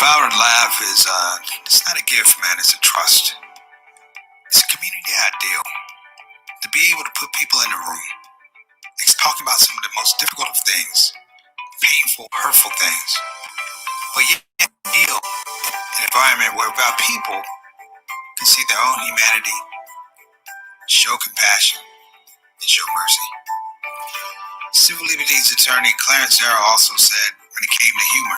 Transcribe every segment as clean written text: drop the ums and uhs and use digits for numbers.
power to laugh is it's not a gift, man. It's a trust. It's a community ideal. To be able to put people in a room, it's talking about some of the most difficult of things, painful, hurtful things, but yet ideal, an environment whereby people can see their own humanity, show compassion, and show mercy. Civil liberties attorney Clarence Darrow also said when it came to humor,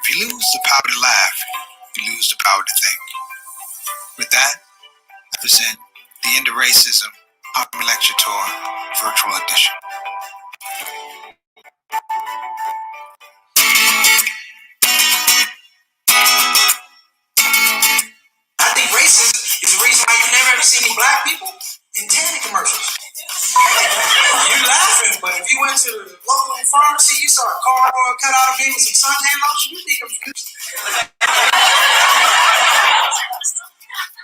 if you lose the power to laugh, you lose the power to think. With that, I present the End of Racism Popular Lecture Tour Virtual Edition. I think racism is the reason why you never ever see any black people in tanning commercials. You're laughing, but if you went to the local pharmacy, you saw a cardboard cutout of me with some suntan lotion, you'd be confused.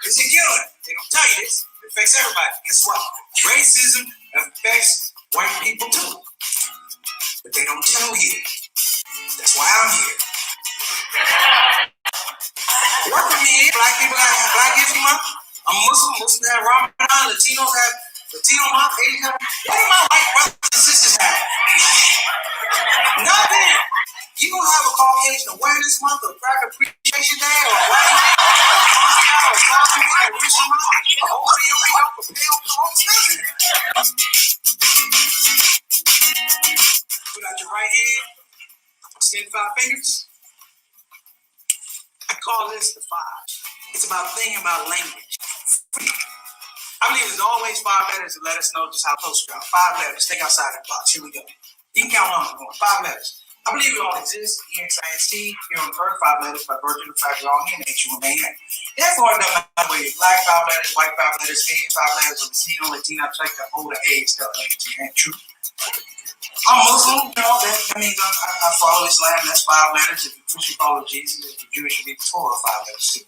It's a killer. They don't tell you this. It affects everybody. Guess what? Racism affects white people too. But they don't tell you. That's why I'm here. Work with me. Black people have Black History Month. I'm Muslim. Muslims have Ramadan. Latinos have Latino Month. Asian have. What do my white brothers and sisters have? Nothing. You don't have a Caucasian Awareness Month or Black Appreciation Day or a White Day or Sovereign Day or Christian Month or Holy Only Help or Pale Coats. Nothing. Put out your right hand. Extend 5 fingers. I call this the 5. It's about thinking about language. I believe there's always 5 letters to let us know just how close we are. 5 letters. Think outside the box. Here we go. You can count on them. 5 letters. I believe we all exist. EXIST, here on Earth, 5 letters by virtue of the fact we're all here in nature remain. Therefore, it doesn't matter whether you're black 5 letters, white 5 letters, Asian 5 letters, or Latino, I like the older A is still ain't true. I'm Muslim, that means I follow Islam, that's 5 letters. If you Christian follow Jesus, if you're Jewish, you get Torah, 5 letters too.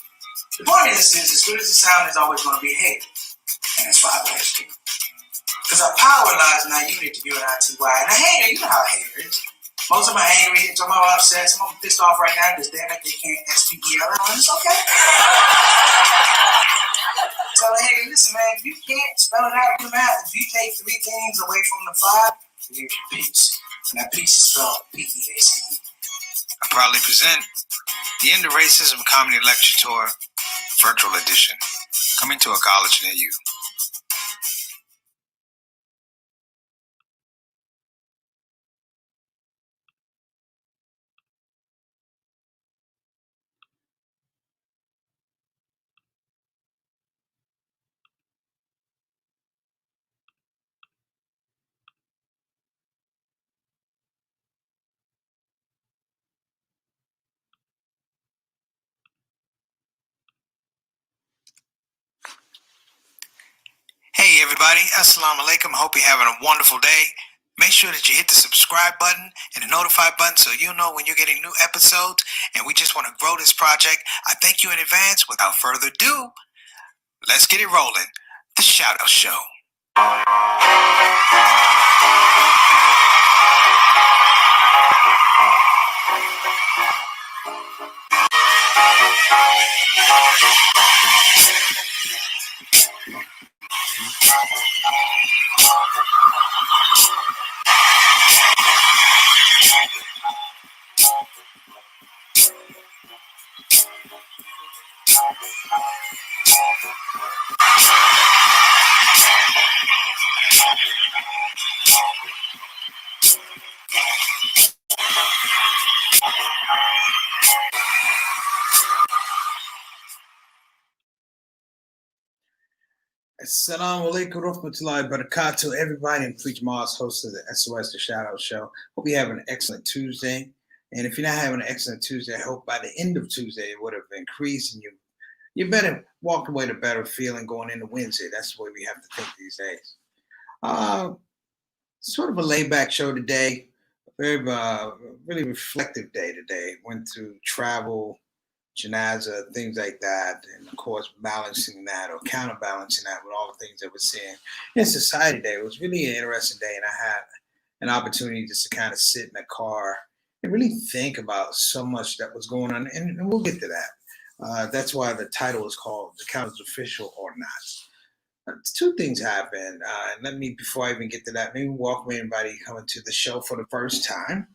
The point of this is, as good as it sounds, there's always going to be hate. And it's 5 letters too. Because our power lies in our unity, UNITY. And a hater, you know how a hater is. Most of them are angry, some of them are upset, some of them pissed off right now because damn it, they can't SPEL, and it's okay. Tell a hater, listen, man, if you can't spell it out in the math, if you take 3 things away from the 5, you get your peace. And that peace is spelled P-E-A-C-E. I proudly present the End of Racism Comedy Lecture Tour Virtual Edition, coming to a college near you. Hey everybody, Assalamu alaikum. Hope you're having a wonderful day. Make sure that you hit the subscribe button and the notify button so you know when you're getting new episodes. And we just want to grow this project. I thank you in advance. Without further ado, let's get it rolling. The Shoutout Show. Assalamu alaikum warahmatullahi wabarakatuh, everybody. I'm Preach Mars, host of the SOS, the Shoutout Show. Hope you're having an excellent Tuesday. And if you're not having an excellent Tuesday, I hope by the end of Tuesday it would have increased and you better walk away with a better feeling going into Wednesday. That's the way we have to think these days. Sort of a laid-back show today. Very really reflective day today. Went through travel, janaza, things like that, and of course balancing that or counterbalancing that with all the things that we're seeing in society today. It was really an interesting day, and I had an opportunity just to kind of sit in a car and really think about so much that was going on, and we'll get to that. That's why the title is called "The Count is Official or Not." Two things happened, and let me, before I even get to that, maybe welcome anybody coming to the show for the first time.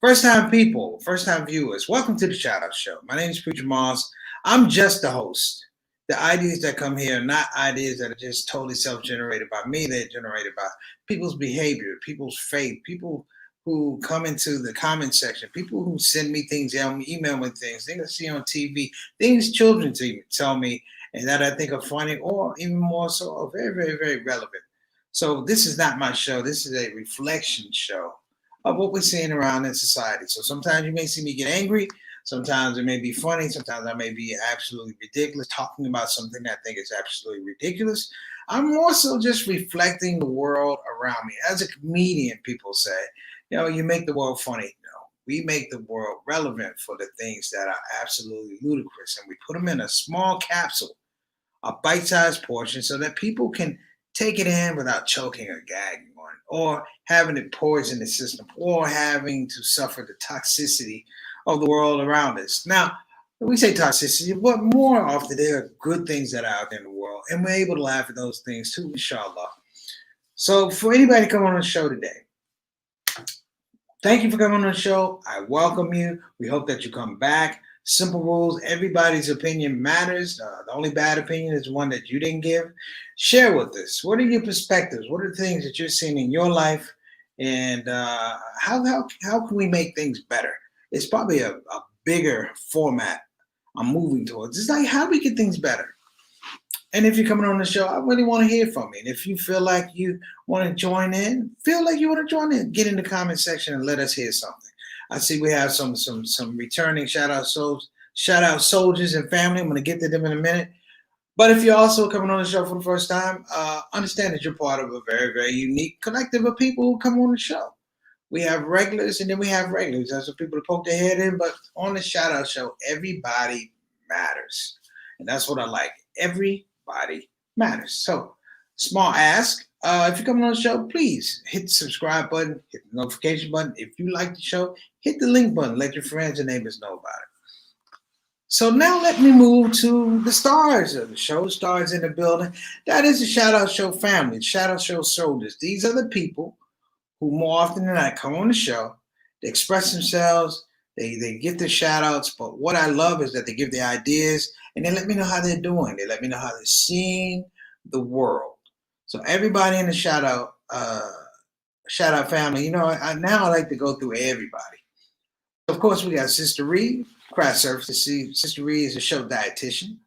First time people, first time viewers, welcome to the Shoutout Show. My name is Preacher Moss. I'm just the host. The ideas that come here are not ideas that are just totally self-generated by me. They're generated by people's behavior, people's faith, people who come into the comment section, people who send me things, email me things I see on TV, things children tell me, and that I think are funny, or even more so, are very, very, very relevant. So this is not my show. This is a reflection show of what we're seeing around in society. So sometimes you may see me get angry. Sometimes it may be funny. Sometimes I may be absolutely ridiculous, talking about something that I think is absolutely ridiculous. I'm also just reflecting the world around me. As a comedian, people say, you make the world funny. No, we make the world relevant for the things that are absolutely ludicrous. And we put them in a small capsule, a bite-sized portion, so that people can take it in without choking or gagging on it, or having it poison the system, or having to suffer the toxicity of the world around us. Now, when we say toxicity, but more often there are good things that are out there in the world, and we're able to laugh at those things too, inshallah. So for anybody coming on the show today, thank you for coming on the show. I welcome you. We hope that you come back. Simple rules. Everybody's opinion matters. The only bad opinion is one that you didn't give. Share with us. What are your perspectives? What are the things that you're seeing in your life? And how can we make things better? It's probably a bigger format I'm moving towards. It's like, how do we get things better? And if you're coming on the show, I really want to hear from you. And if you feel like you want to join in, get in the comment section and let us hear something. I see we have some returning shout out soldiers and family. I'm going to get to them in a minute. But if you're also coming on the show for the first time, understand that you're part of a very, very unique collective of people who come on the show. We have regulars and then we have regulars. That's what people poke their head in. But on the shout out show, everybody matters. And that's what I like. Everybody matters. So, small ask. If you're coming on the show, please hit the subscribe button, hit the notification button. If you like the show, hit the link button. Let your friends and neighbors know about it. So now let me move to the stars of the show. Stars in the building. That is the Shout Out Show family, Shout Out Show soldiers. These are the people who more often than not come on the show. They express themselves. They give their shout outs. But what I love is that they give their ideas and they let me know how they're doing. They let me know how they're seeing the world. So everybody in the shout out family, now I like to go through everybody. Of course, we got Sister Reed, craft services. Sister Reed is a show dietitian.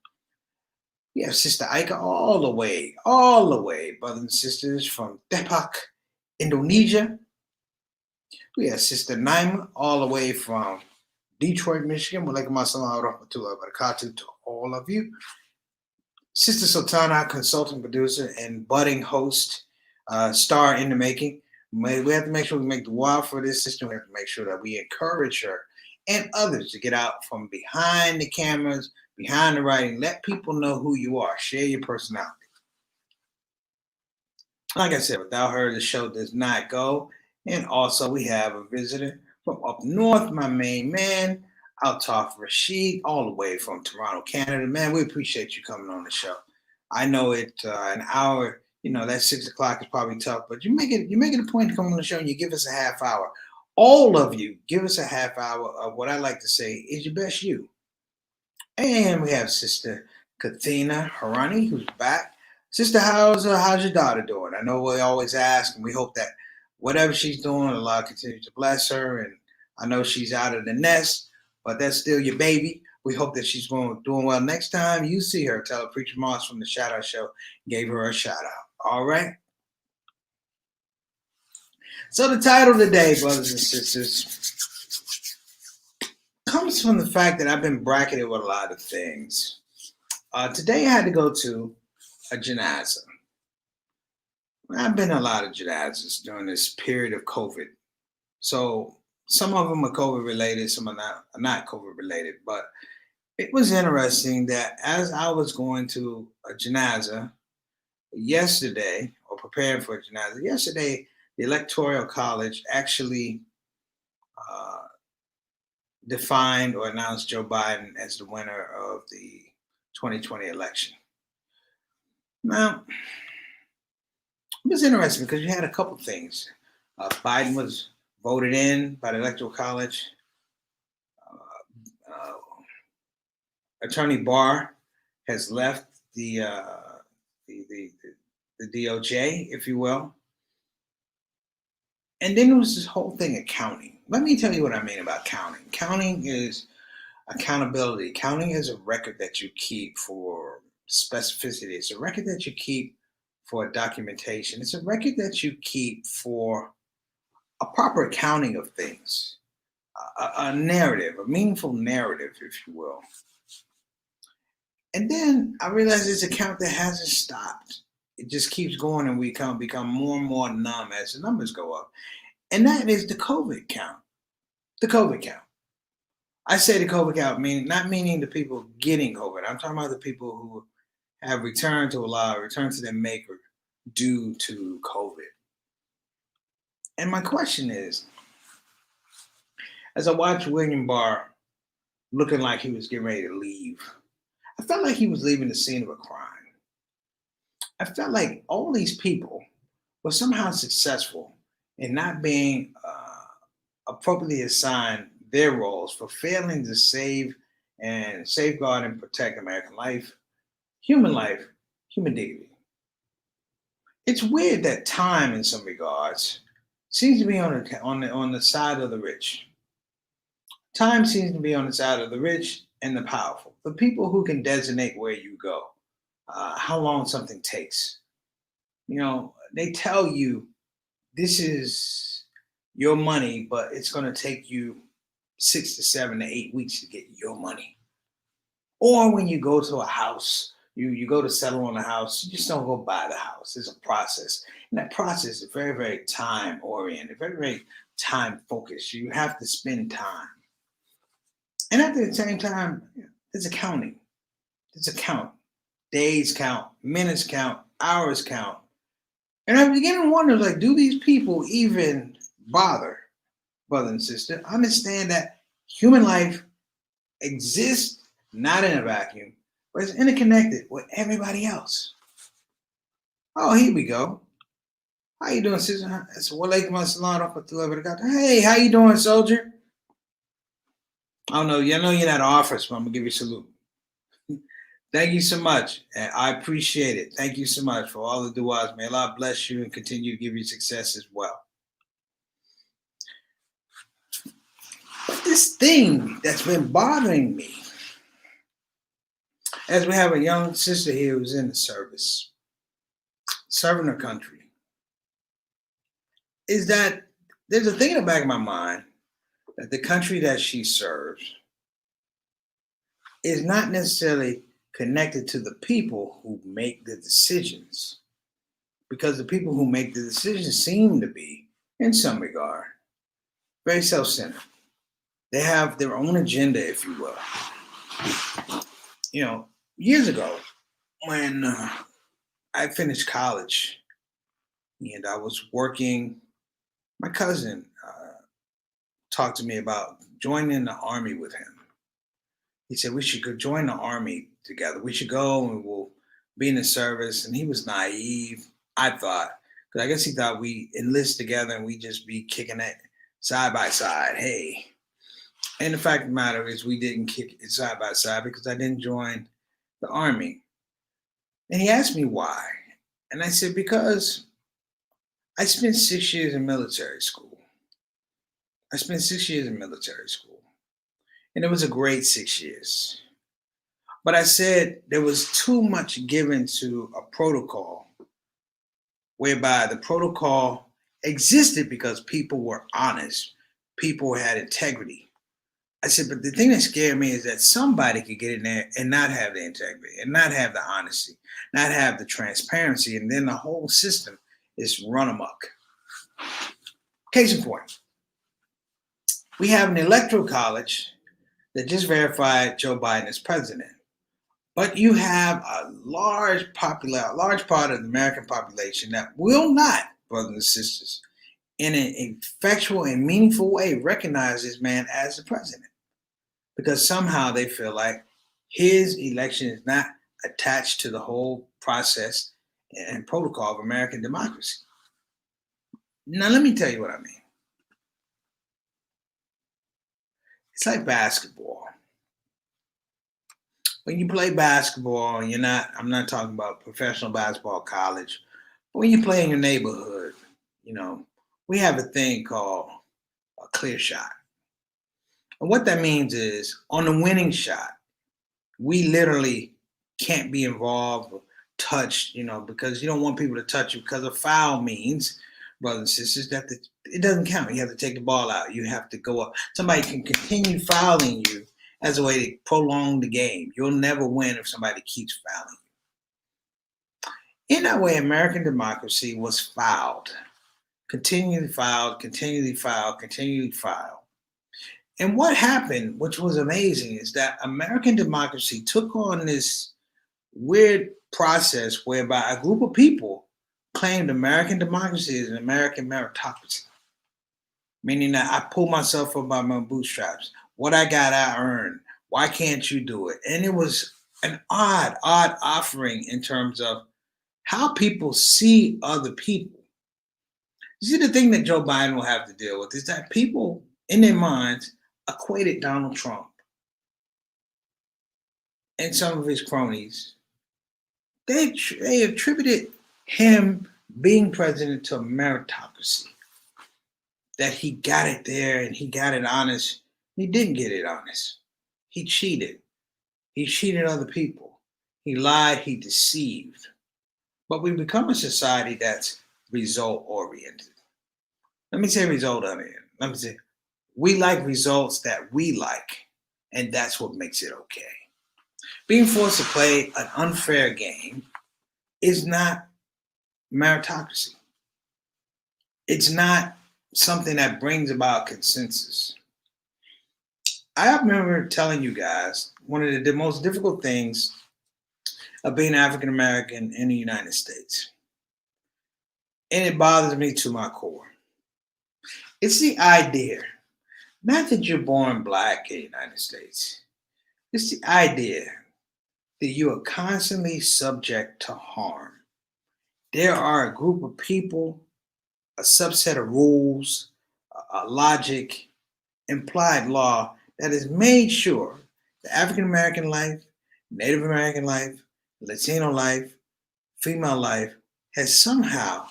We have Sister Aika all the way, brothers and sisters from Depok, Indonesia. We have Sister Naima all the way from Detroit, Michigan. Walaikum assalam wa rahmatullahi wa barakatuh to all of you. Sister Sultana, consultant producer and budding host, star in the making. We have to make sure we make the dua for this sister. We have to make sure that we encourage her and others to get out from behind the cameras, behind the writing. Let people know who you are. Share your personality. Like I said, without her, the show does not go. And also, we have a visitor from up north, my main man, Altaf Rashid, all the way from Toronto, Canada. Man, we appreciate you coming on the show. I know an hour, that 6 o'clock is probably tough, but you make it a point to come on the show and you give us a half hour. All of you, give us a half hour of what I like to say is your best you. And we have Sister Kathina Harani, who's back. Sister, how's your daughter doing? I know we always ask, and we hope that whatever she's doing, Allah continues to bless her. And I know she's out of the nest, but that's still your baby. We hope that she's doing well. Next time you see her, tell her Preacher Moss from the Shout Out Show gave her a shout out. All right? So the title today, brothers and sisters, comes from the fact that I've been bracketed with a lot of things. Today I had to go to a janazah. I've been in a lot of janazahs during this period of COVID. So some of them are COVID related, some are not COVID related. But it was interesting that as I was going to a janazah yesterday, or preparing for a janazah yesterday, the Electoral College actually defined or announced Joe Biden as the winner of the 2020 election. Now, it was interesting because you had a couple things. Biden was voted in by the Electoral College. Attorney Barr has left the DOJ, if you will. And then there was this whole thing of counting. Let me tell you what I mean about counting. Counting is accountability. Counting is a record that you keep for specificity. It's a record that you keep for documentation. It's a record that you keep for a proper accounting of things, a narrative, a meaningful narrative, if you will. And then I realized it's a count that hasn't stopped. It just keeps going, and we become more and more numb as the numbers go up. And that is the COVID count. The COVID count. I say the COVID count, not meaning the people getting COVID. I'm talking about the people who have returned to Allah, returned to their maker due to COVID. And my question is, as I watched William Barr looking like he was getting ready to leave, I felt like he was leaving the scene of a crime. I felt like all these people were somehow successful in not being appropriately assigned their roles for failing to save and safeguard and protect American life, human dignity. It's weird that time, in some regards, seems to be on the side of the rich. Time seems to be on the side of the rich and the powerful, the people who can designate where you go, how long something takes. They tell you this is your money, but it's going to take you 6 to 7 to 8 weeks to get your money. Or when you go to a house, you go to settle on a house, you just don't go buy the house. There's a process. And that process is very, very time oriented, very, very time focused. You have to spend time. And at the same time, there's accounting. There's a count. Days count, minutes count, hours count. And I'm beginning to wonder, do these people even bother, brother and sister? Understand that human life exists not in a vacuum, but it's interconnected with everybody else. Oh, here we go. How you doing, sister? Hey, how you doing, soldier? I don't know. I know you're not office, but I'm going to give you a salute. Thank you so much. And I appreciate it. Thank you so much for all the du'as. May Allah bless you and continue to give you success as well. But this thing that's been bothering me, as we have a young sister here who's in the service, serving her country, is that there's a thing in the back of my mind that the country that she serves is not necessarily connected to the people who make the decisions, because the people who make the decisions seem to be, in some regard, very self-centered. They have their own agenda, if you will. Years ago, when I finished college and I was working, my cousin talked to me about joining the army with him. He said we should go join the army together. We should go and we'll be in the service. And he was naive, I thought, because I guess he thought we enlist together and we just be kicking it side by side. Hey. And the fact of the matter is we didn't kick it side by side because I didn't join the army. And he asked me why. And I said, because I spent 6 years in military school. And it was a great 6 years. But I said there was too much given to a protocol, whereby the protocol existed because people were honest. People had integrity. I said, but the thing that scared me is that somebody could get in there and not have the integrity and not have the honesty, not have the transparency, and then the whole system is run amok. Case in point, we have an electoral college that just verified Joe Biden as president. But you have a large part of the American population that will not, brothers and sisters, in an effectual and meaningful way recognize this man as the president. because somehow they feel like his election is not attached to the whole process and protocol of American democracy. Now, let me tell you what I mean. It's like basketball. When you play basketball, I'm not talking about professional basketball, college, but when you play in your neighborhood, we have a thing called a clear shot. And what that means is on the winning shot, we literally can't be involved or touched, because you don't want people to touch you, because a foul means, brothers and sisters, that it doesn't count. You have to take the ball out. You have to go up. Somebody can continue fouling you as a way to prolong the game. You'll never win if somebody keeps fouling you. In that way, American democracy was fouled. Continually fouled, continually fouled, continually fouled. And what happened, which was amazing, is that American democracy took on this weird process whereby a group of people claimed American democracy is an American meritocracy, meaning that I pull myself up by my bootstraps. What I got, I earned. Why can't you do it? And it was an odd offering in terms of how people see other people. You see, the thing that Joe Biden will have to deal with is that people in their minds equated Donald Trump and some of his cronies. They attributed him being president to a meritocracy, that he got it there and he got it honest. He didn't get it honest. He cheated. He cheated other people. He lied. He deceived. But we become a society that's result-oriented. Let me say result-oriented. Let me say, we like results that we like, and that's what makes it okay. Being forced to play an unfair game is not meritocracy. It's not something that brings about consensus. I remember telling you guys one of the most difficult things of being African American in the United States. And it bothers me to my core. It's the idea, not that you're born black in the United States. It's the idea that you are constantly subject to harm. There are a group of people, a subset of rules, a logic, implied law that has made sure that African American life, Native American life, Latino life, female life has somehow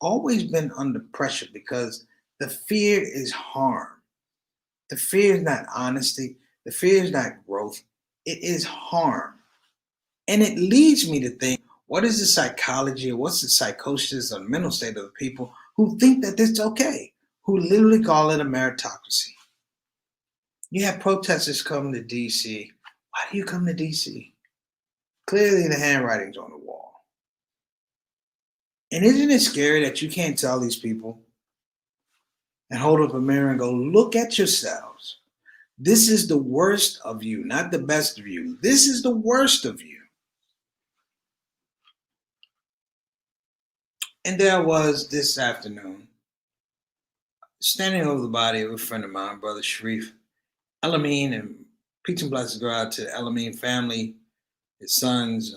always been under pressure because the fear is harm. The fear is not honesty. The fear is not growth. It is harm. And it leads me to think, what is the psychology or what's the psychosis or mental state of the people who think that this is okay, who literally call it a meritocracy? You have protesters come to D.C. Why do you come to D.C.? Clearly the handwriting's on the wall. And isn't it scary that you can't tell these people and hold up a mirror and go, look at yourselves. This is the worst of you, not the best of you. This is the worst of you. And there I was this afternoon, standing over the body of a friend of mine, Brother Sharif Elamine, and peace and blessings go out to the Elamine family, his sons,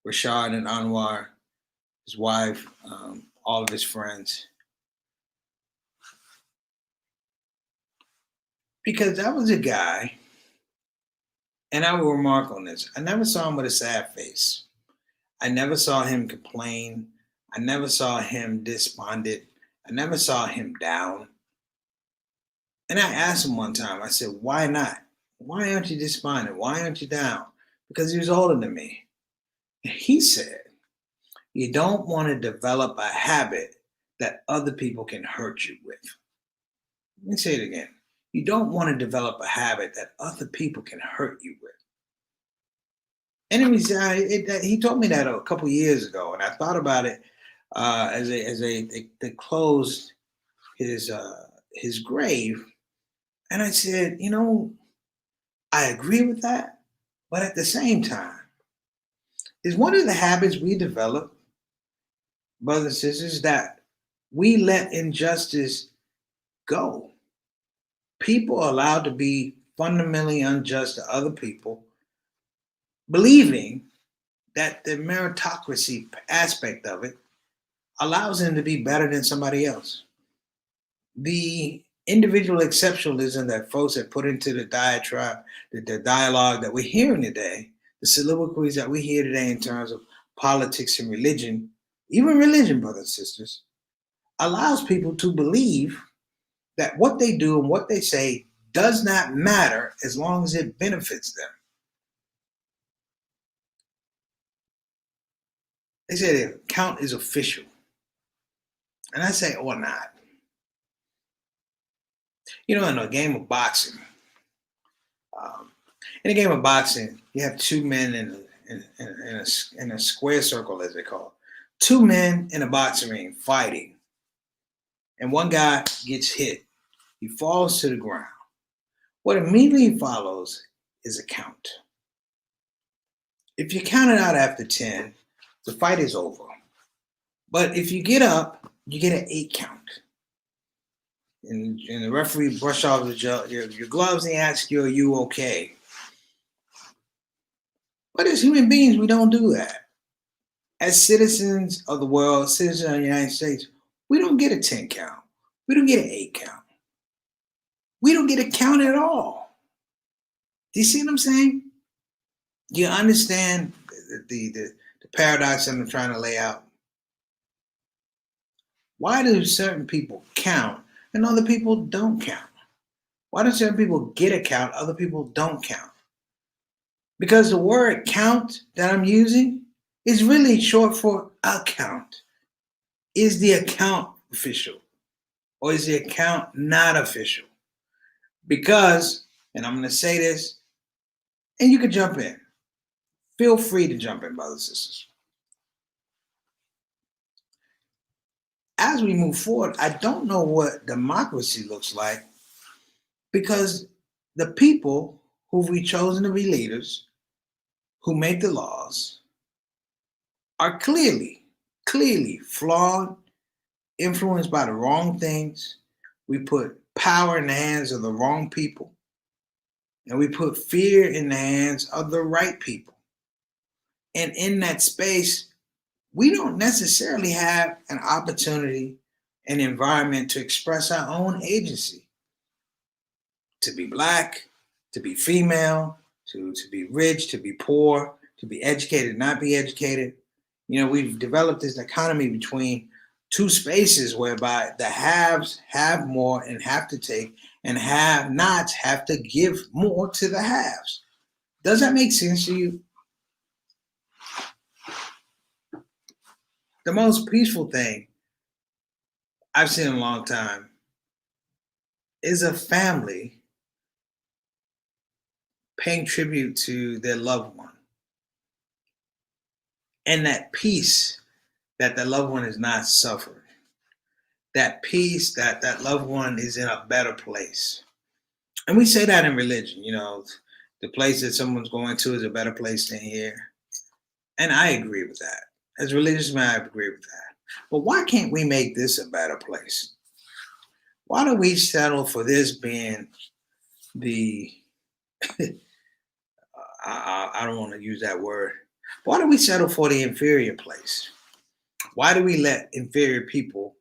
Rashad and Anwar, his wife, all of his friends. Because that was a guy, and I will remark on this, I never saw him with a sad face. I never saw him complain. I never saw him despondent. I never saw him down. And I asked him one time, I said, why not? Why aren't you despondent? Why aren't you down? Because he was older than me. And he said, you don't want to develop a habit that other people can hurt you with. Let me say it again. You don't want to develop a habit that other people can hurt you with. And he told me that a couple years ago, and I thought about it as they closed his grave, and I said, I agree with that, but at the same time, is one of the habits we develop, brothers and sisters, that we let injustice go. People are allowed to be fundamentally unjust to other people, believing that the meritocracy aspect of it allows them to be better than somebody else. The individual exceptionalism that folks have put into the diatribe, the dialogue that we're hearing today, the soliloquies that we hear today in terms of politics and religion, even religion, brothers and sisters, allows people to believe that what they do and what they say does not matter as long as it benefits them. They say the count is official. And I say, or not. You know, in a game of boxing, you have two men in a square circle, as they call it. Two men in a boxing ring fighting. And one guy gets hit. He falls to the ground. What immediately follows is a count. If you count it out after 10, the fight is over. But if you get up, you get an 8 count. And the referee brush off your gloves and he asks you, are you okay? But as human beings, we don't do that. As citizens of the world, citizens of the United States, we don't get a 10 count. We don't get an 8 count. We don't get a count at all. Do you see what I'm saying? You understand the paradox that I'm trying to lay out? Why do certain people count and other people don't count? Why do certain people get a count, other people don't count? Because the word count that I'm using is really short for account. Is the account official? Or is the account not official? Because, and I'm going to say this, and you can jump in. Feel free to jump in, brothers and sisters. As we move forward, I don't know what democracy looks like because the people who we've chosen to be leaders, who make the laws, are clearly flawed, influenced by the wrong things. We put power in the hands of the wrong people, and we put fear in the hands of the right people. And in that space, we don't necessarily have an opportunity, an environment to express our own agency. To be black, to be female, to be rich, to be poor, to be educated, not be educated. You know, we've developed this economy between two spaces whereby the haves have more and have to take, and have-nots have to give more to the haves. Does that make sense to you? The most peaceful thing I've seen in a long time is a family paying tribute to their loved one. And that peace that the loved one has not suffered. That peace that that loved one is in a better place. And we say that in religion, you know, the place that someone's going to is a better place than here. And I agree with that. As a religious man, I agree with that. But why can't we make this a better place? Why do we settle for this being the, I don't want to use that word. Why do we settle for the inferior place? Why do we let inferior people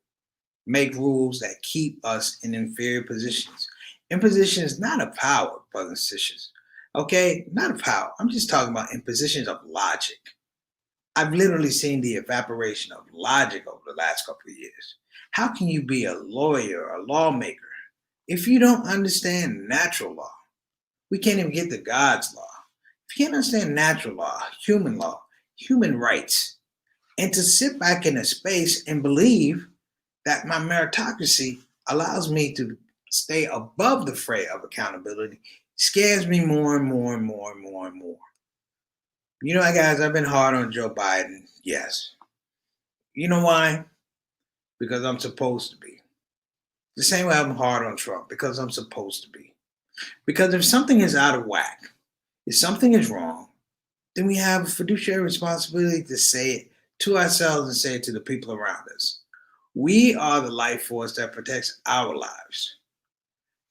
make rules that keep us in inferior positions? In positions not of power, brothers and sisters. Okay, not of power. I'm just talking about in positions of logic. I've literally seen the evaporation of logic over the last couple of years. How can you be a lawyer or a lawmaker if you don't understand natural law? We can't even get to God's law. If you can't understand natural law, human rights, and to sit back in a space and believe that my meritocracy allows me to stay above the fray of accountability scares me more and more and more and more and more. You know, guys, I've been hard on Joe Biden. Yes. You know why? Because I'm supposed to be. The same way I'm hard on Trump, because I'm supposed to be. Because if something is out of whack, if something is wrong, then we have a fiduciary responsibility to say it to ourselves and say it to the people around us. We are the life force that protects our lives,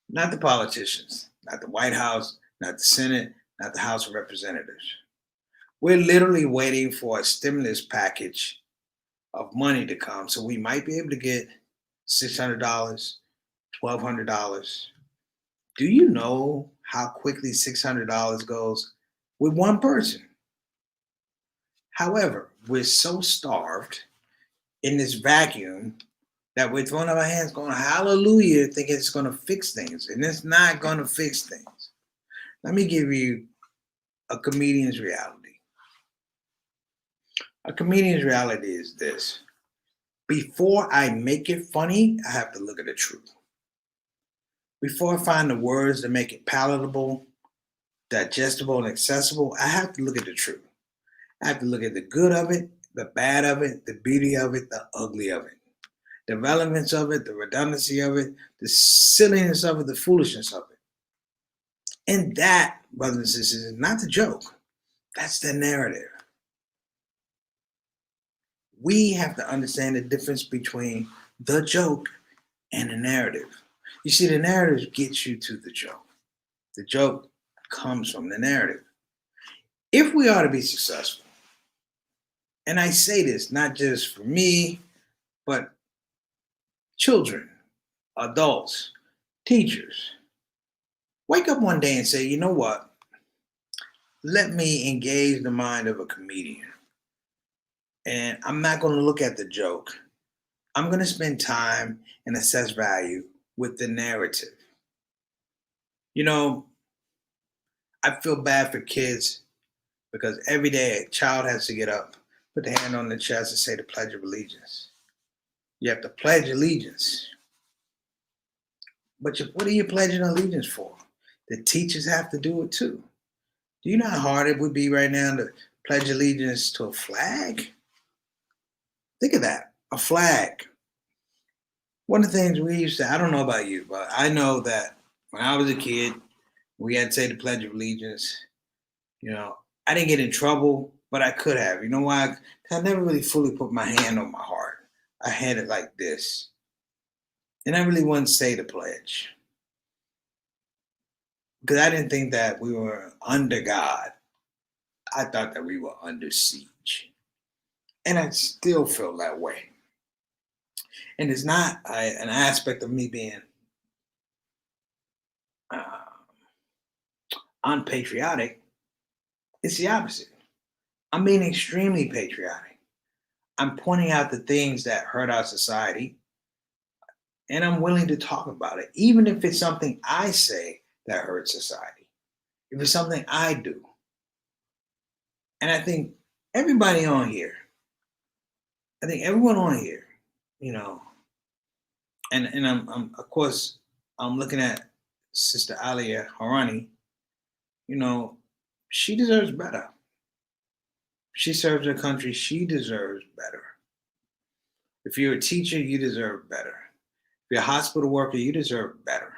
not the politicians. not the White House, not the Senate, not the House of Representatives. We're literally waiting for a stimulus package of money to come. So we might be able to get $600, $1,200. Do you know how quickly $600 goes with one person? However, we're so starved in this vacuum that we're throwing up our hands going, hallelujah, thinking it's going to fix things. And it's not going to fix things. Let me give you a comedian's reality. A comedian's reality is this. Before I make it funny, I have to look at the truth. Before I find the words to make it palatable, digestible, and accessible, I have to look at the truth. I have to look at the good of it, the bad of it, the beauty of it, the ugly of it, the relevance of it, the redundancy of it, the silliness of it, the foolishness of it. And that, brothers and sisters, is not the joke. That's the narrative. We have to understand the difference between the joke and the narrative. You see, the narrative gets you to the joke. The joke comes from the narrative. If we are to be successful, and I say this not just for me, but children, adults, teachers, wake up one day and say, you know what? Let me engage the mind of a comedian. And I'm not going to look at the joke. I'm going to spend time and assess value with the narrative. You know, I feel bad for kids because every day a child has to get up, put their hand on their chest and say the Pledge of Allegiance. You have to pledge allegiance. But what are you pledging allegiance for? The teachers have to do it too. Do you know how hard it would be right now to pledge allegiance to a flag? Think of that, a flag. One of the things we used to, I don't know about you, but I know that when I was a kid, we had to say the Pledge of Allegiance. You know, I didn't get in trouble, but I could have. You know why? 'Cause I never really fully put my hand on my heart. I had it like this. And I really wouldn't say the pledge. Because I didn't think that we were under God. I thought that we were under siege. And I still feel that way. And it's not an aspect of me being unpatriotic. It's the opposite. I'm being extremely patriotic. I'm pointing out the things that hurt our society, and I'm willing to talk about it, even if it's something I say that hurts society, if it's something I do. And I think everybody on here, I think everyone on here, you know, and I'm of course I'm looking at Sister Alia Harani, you know, she deserves better. She serves her country, she deserves better. If you're a teacher, you deserve better. If you're a hospital worker, you deserve better.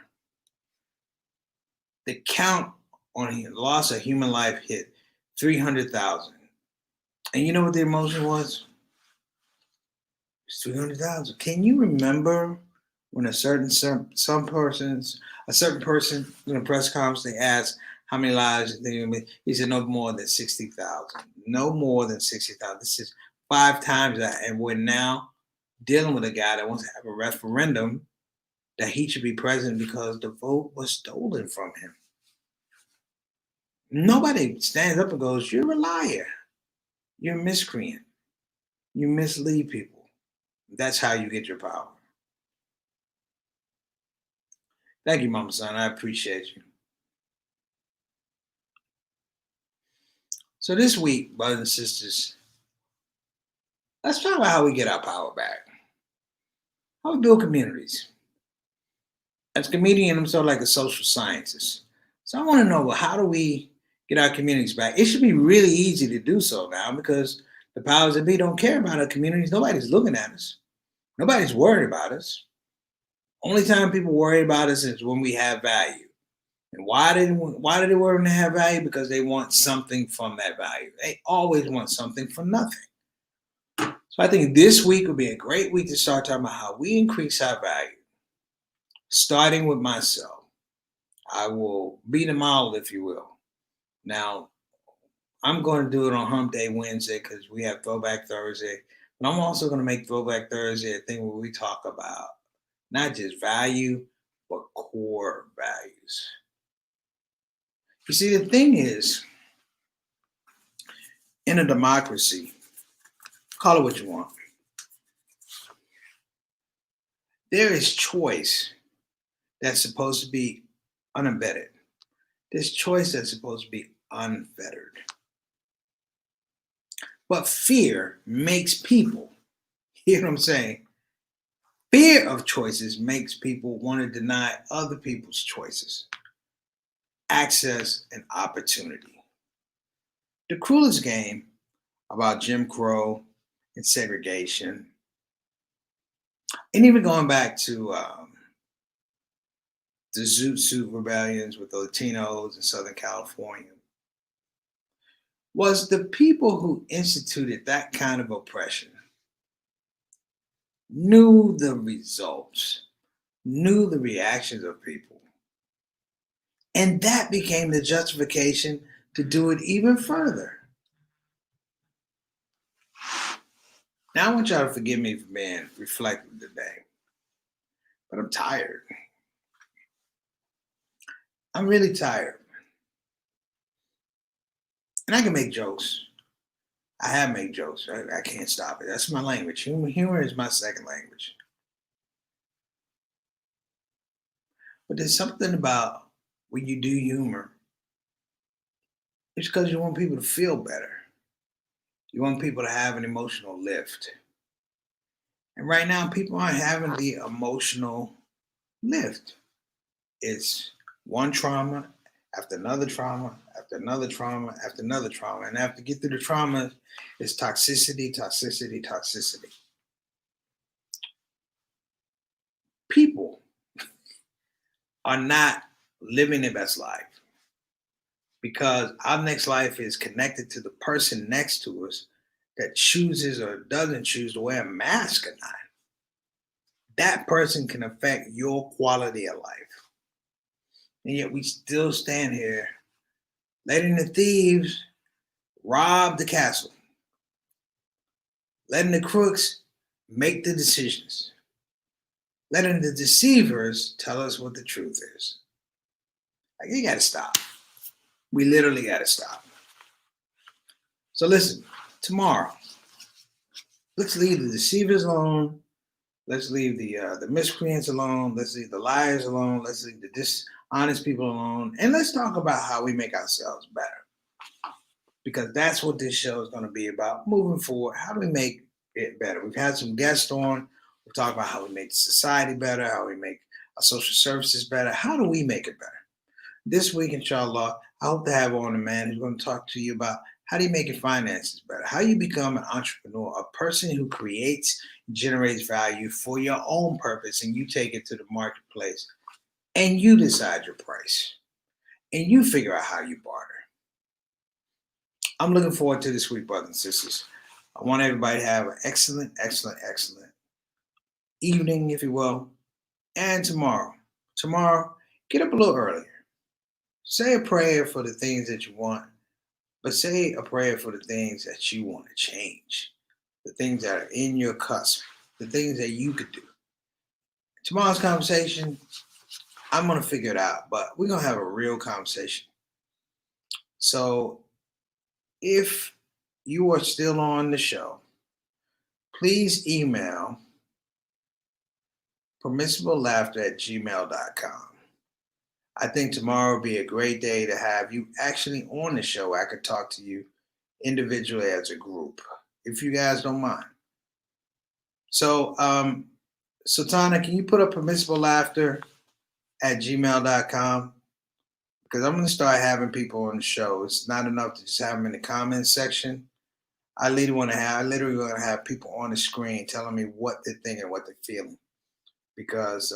The count on the loss of human life hit 300,000. And you know what the emotion was? It's 300,000. Can you remember when a certain person in a press conference, they asked how many lives he said no more than 60,000. No more than 60,000. This is 5 times that. And we're now dealing with a guy that wants to have a referendum that he should be president because the vote was stolen from him. Nobody stands up and goes, you're a liar. You're a miscreant. You mislead people. That's how you get your power. Thank you, Mama Son. I appreciate you. So this week, brothers and sisters, let's talk about how we get our power back. How we build communities. As a comedian, I'm sort of like a social scientist. So I want to know, well, how do we get our communities back? It should be really easy to do so now because the powers that be don't care about our communities. Nobody's looking at us. Nobody's worried about us. Only time people worry about us is when we have value. And why do they want to have value? Because they want something from that value. They always want something from nothing. So I think this week will be a great week to start talking about how we increase our value, starting with myself. I will beat them out, if you will. Now, I'm going to do it on Hump Day Wednesday because we have Throwback Thursday. But I'm also going to make Throwback Thursday a thing where we talk about not just value, but core values. You see, the thing is, in a democracy, call it what you want, there is choice that's supposed to be unabetted. There's choice that's supposed to be unfettered. But fear makes people, hear what I'm saying? Fear of choices makes people want to deny other people's choices, access, and opportunity. The cruelest game about Jim Crow and segregation, and even going back to the Zoot Suit rebellions with the Latinos in Southern California, was the people who instituted that kind of oppression knew the results, knew the reactions of people. And that became the justification to do it even further. Now, I want y'all to forgive me for being reflective today, but I'm tired. I'm really tired. And I can make jokes. I have made jokes. I can't stop it. That's my language. Humor is my second language. But there's something about when you do humor, it's because you want people to feel better. You want people to have an emotional lift. And right now, people aren't having the emotional lift. It's one trauma after another trauma, after another trauma, after another trauma. And after you get through the trauma, it's toxicity, toxicity, toxicity. People are not living their best life because our next life is connected to the person next to us that chooses or doesn't choose to wear a mask or not. That person can affect your quality of life. And yet we still stand here letting the thieves rob the castle, letting the crooks make the decisions, letting the deceivers tell us what the truth is. Like, you gotta stop. We literally gotta stop. So listen, tomorrow, let's leave the deceivers alone. Let's leave the miscreants alone. Let's leave the liars alone. Let's leave the dishonest people alone. And let's talk about how we make ourselves better. Because that's what this show is going to be about moving forward. How do we make it better? We've had some guests on. We've talked about how we make society better, how we make our social services better. How do we make it better? This week, inshallah, I hope to have on a man who's going to talk to you about how do you make your finances better? How you become an entrepreneur, a person who creates, generates value for your own purpose, and you take it to the marketplace, and you decide your price, and you figure out how you barter. I'm looking forward to this week, brothers and sisters. I want everybody to have an excellent, excellent, excellent evening, if you will, and tomorrow, get up a little earlier. Say a prayer for the things that you want. But say a prayer for the things that you want to change, the things that are in your cusp, the things that you could do. Tomorrow's conversation, I'm going to figure it out, but we're going to have a real conversation. So if you are still on the show, please email permissiblelaughter@gmail.com. I think tomorrow will be a great day to have you actually on the show. I could talk to you individually as a group, if you guys don't mind. So, Sultana, can you put up permissiblelaughter@gmail.com? Because I'm going to start having people on the show. It's not enough to just have them in the comments section. I literally want to have people on the screen telling me what they're thinking, what they're feeling. Because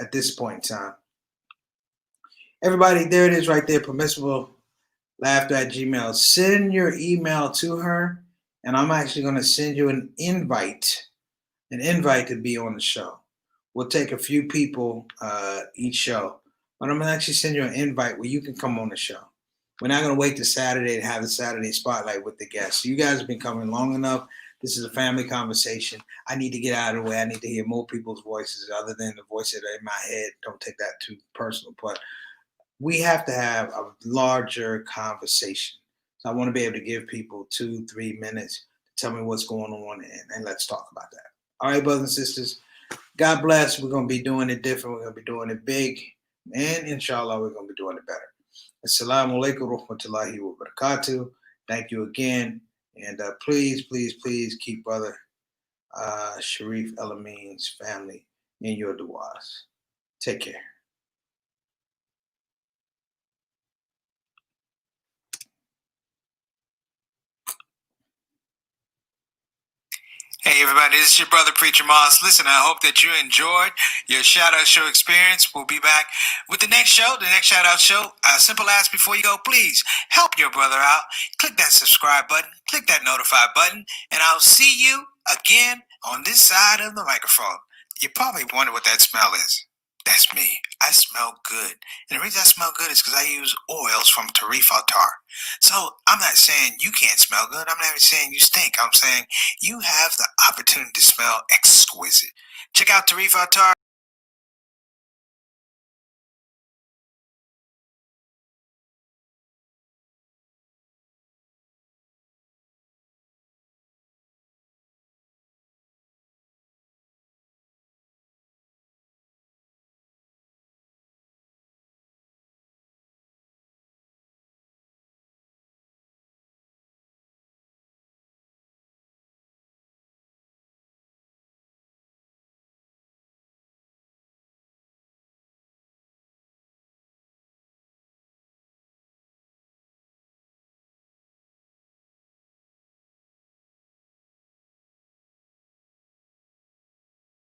at this point in time, everybody, there it is right there, permissiblelaughter@gmail. Send your email to her, and I'm actually going to send you an invite to be on the show. We'll take a few people each show. but I'm gonna actually send you an invite where you can come on the show. We're not gonna wait to Saturday to have the Saturday spotlight with the guests. You guys have been coming long enough. This is a family conversation. I need to get out of the way. I need to hear more people's voices other than the voices that are in my head. Don't take that too personal, but we have to have a larger conversation. So I want to be able to give people 2-3 minutes to tell me what's going on, and let's talk about that. All right, brothers and sisters. God bless. We're going to be doing it different. We're going to be doing it big. And inshallah, we're going to be doing it better. Assalamu alaikum rahmatullahi wa barakatuh. Thank you again. And please, please, please keep Brother Sharif El-Amin's family in your du'as. Take care. Hey everybody, this is your brother Preacher Moss. Listen, I hope that you enjoyed your shout out show experience. We'll be back with the next show, the next shout out show. Simple ask before you go, please help your brother out. Click that subscribe button, click that notify button, and I'll see you again on this side of the microphone. You probably wonder what that smell is. That's me. I smell good. And the reason I smell good is because I use oils from Tarifa Tar. So I'm not saying you can't smell good. I'm not even saying you stink. I'm saying you have the opportunity to smell exquisite. Check out Tarifa Tar.